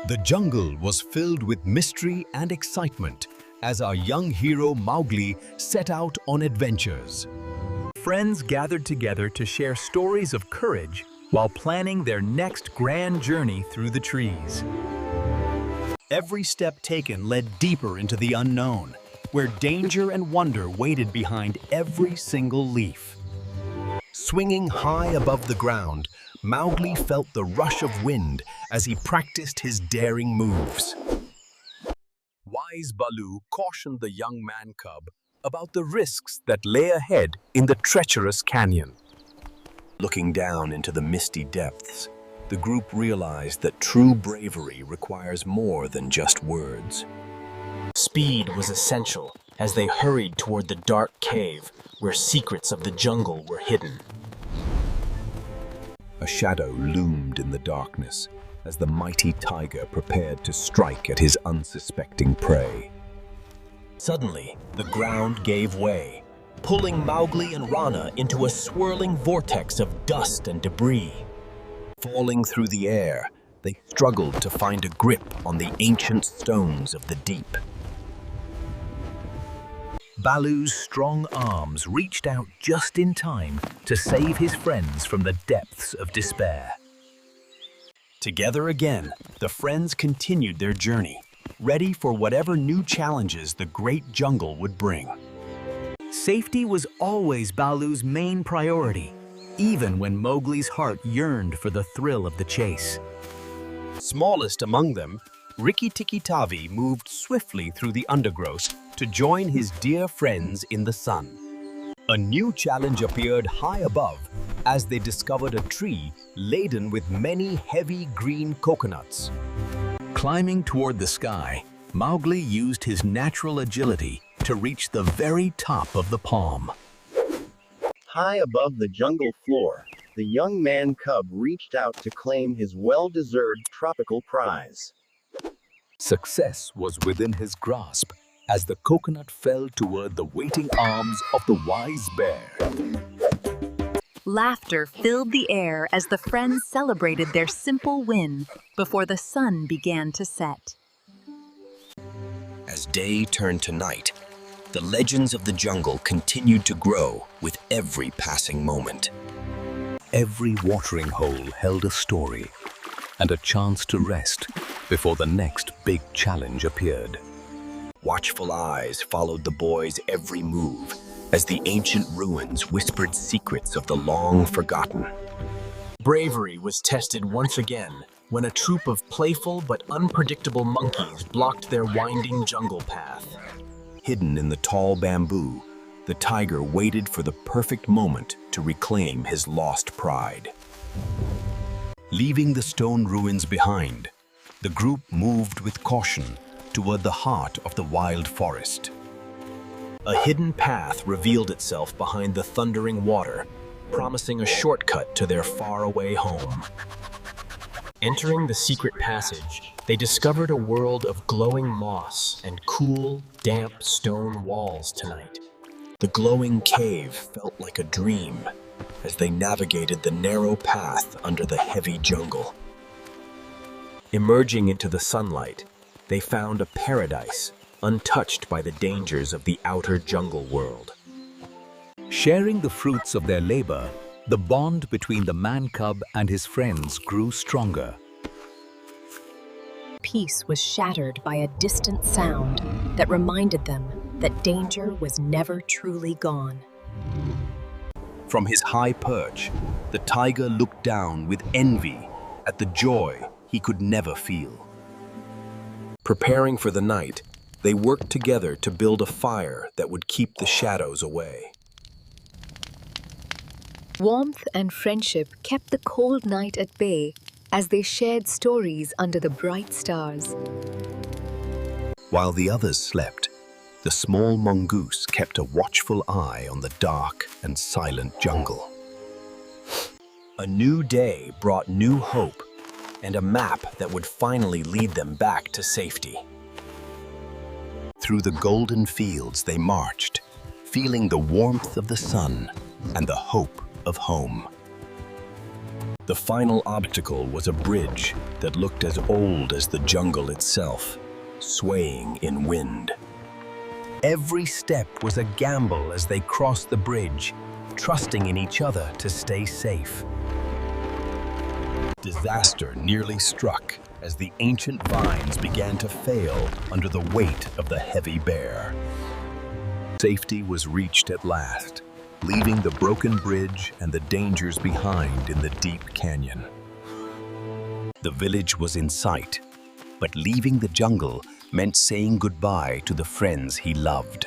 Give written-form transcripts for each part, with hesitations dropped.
The jungle was filled with mystery and excitement as our young hero Mowgli set out on adventures. Friends gathered together to share stories of courage while planning their next grand journey through the trees. Every step taken led deeper into the unknown, where danger and wonder waited behind every single leaf. Swinging high above the ground, Mowgli felt the rush of wind as he practiced his daring moves. Wise Baloo cautioned the young man cub about the risks that lay ahead in the treacherous canyon. Looking down into the misty depths, the group realized that true bravery requires more than just words. Speed was essential as they hurried toward the dark cave where secrets of the jungle were hidden. A shadow loomed in the darkness as the mighty tiger prepared to strike at his unsuspecting prey. Suddenly, the ground gave way, pulling Mowgli and Rana into a swirling vortex of dust and debris. Falling through the air, they struggled to find a grip on the ancient stones of the deep. Baloo's strong arms reached out just in time to save his friends from the depths of despair. Together again, the friends continued their journey, ready for whatever new challenges the great jungle would bring. Safety was always Baloo's main priority, even when Mowgli's heart yearned for the thrill of the chase. Smallest among them, Rikki-Tikki Tavi moved swiftly through the undergrowth to join his dear friends in the sun. A new challenge appeared high above as they discovered a tree laden with many heavy green coconuts. Climbing toward the sky, Mowgli used his natural agility to reach the very top of the palm. High above the jungle floor, the young man cub reached out to claim his well-deserved tropical prize. Success was within his grasp as the coconut fell toward the waiting arms of the wise bear. Laughter filled the air as the friends celebrated their simple win before the sun began to set. As day turned to night, the legends of the jungle continued to grow with every passing moment. Every watering hole held a story and a chance to rest before the next big challenge appeared. Watchful eyes followed the boys' every move as the ancient ruins whispered secrets of the long forgotten. Bravery was tested once again when a troop of playful but unpredictable monkeys blocked their winding jungle path. Hidden in the tall bamboo, the tiger waited for the perfect moment to reclaim his lost pride. Leaving the stone ruins behind, the group moved with caution toward the heart of the wild forest. A hidden path revealed itself behind the thundering water, promising a shortcut to their faraway home. Entering the secret passage, they discovered a world of glowing moss and cool, damp stone walls tonight. The glowing cave felt like a dream as they navigated the narrow path under the heavy jungle. Emerging into the sunlight, they found a paradise untouched by the dangers of the outer jungle world. Sharing the fruits of their labor, the bond between the man-cub and his friends grew stronger. Peace was shattered by a distant sound that reminded them that danger was never truly gone. From his high perch, the tiger looked down with envy at the joy he could never feel. Preparing for the night, they worked together to build a fire that would keep the shadows away. Warmth and friendship kept the cold night at bay as they shared stories under the bright stars. While the others slept, the small mongoose kept a watchful eye on the dark and silent jungle. A new day brought new hope and a map that would finally lead them back to safety. Through the golden fields they marched, feeling the warmth of the sun and the hope of home. The final obstacle was a bridge that looked as old as the jungle itself, swaying in wind. Every step was a gamble as they crossed the bridge, trusting in each other to stay safe. Disaster nearly struck as the ancient vines began to fail under the weight of the heavy bear. Safety was reached at last, leaving the broken bridge and the dangers behind in the deep canyon. The village was in sight, but leaving the jungle meant saying goodbye to the friends he loved.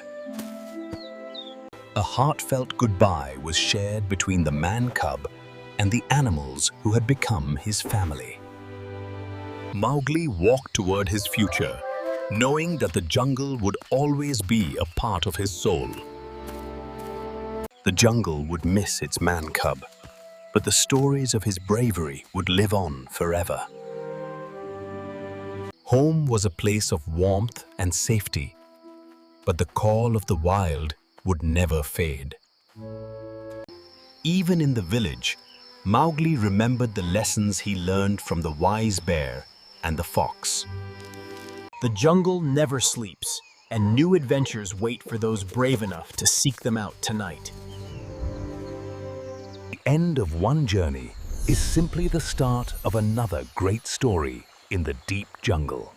A heartfelt goodbye was shared between the man-cub and the animals who had become his family. Mowgli walked toward his future, knowing that the jungle would always be a part of his soul. The jungle would miss its man-cub, but the stories of his bravery would live on forever. Home was a place of warmth and safety, but the call of the wild would never fade. Even in the village, Mowgli remembered the lessons he learned from the wise bear and the fox. The jungle never sleeps, and new adventures wait for those brave enough to seek them out tonight. The end of one journey is simply the start of another great story in the deep jungle.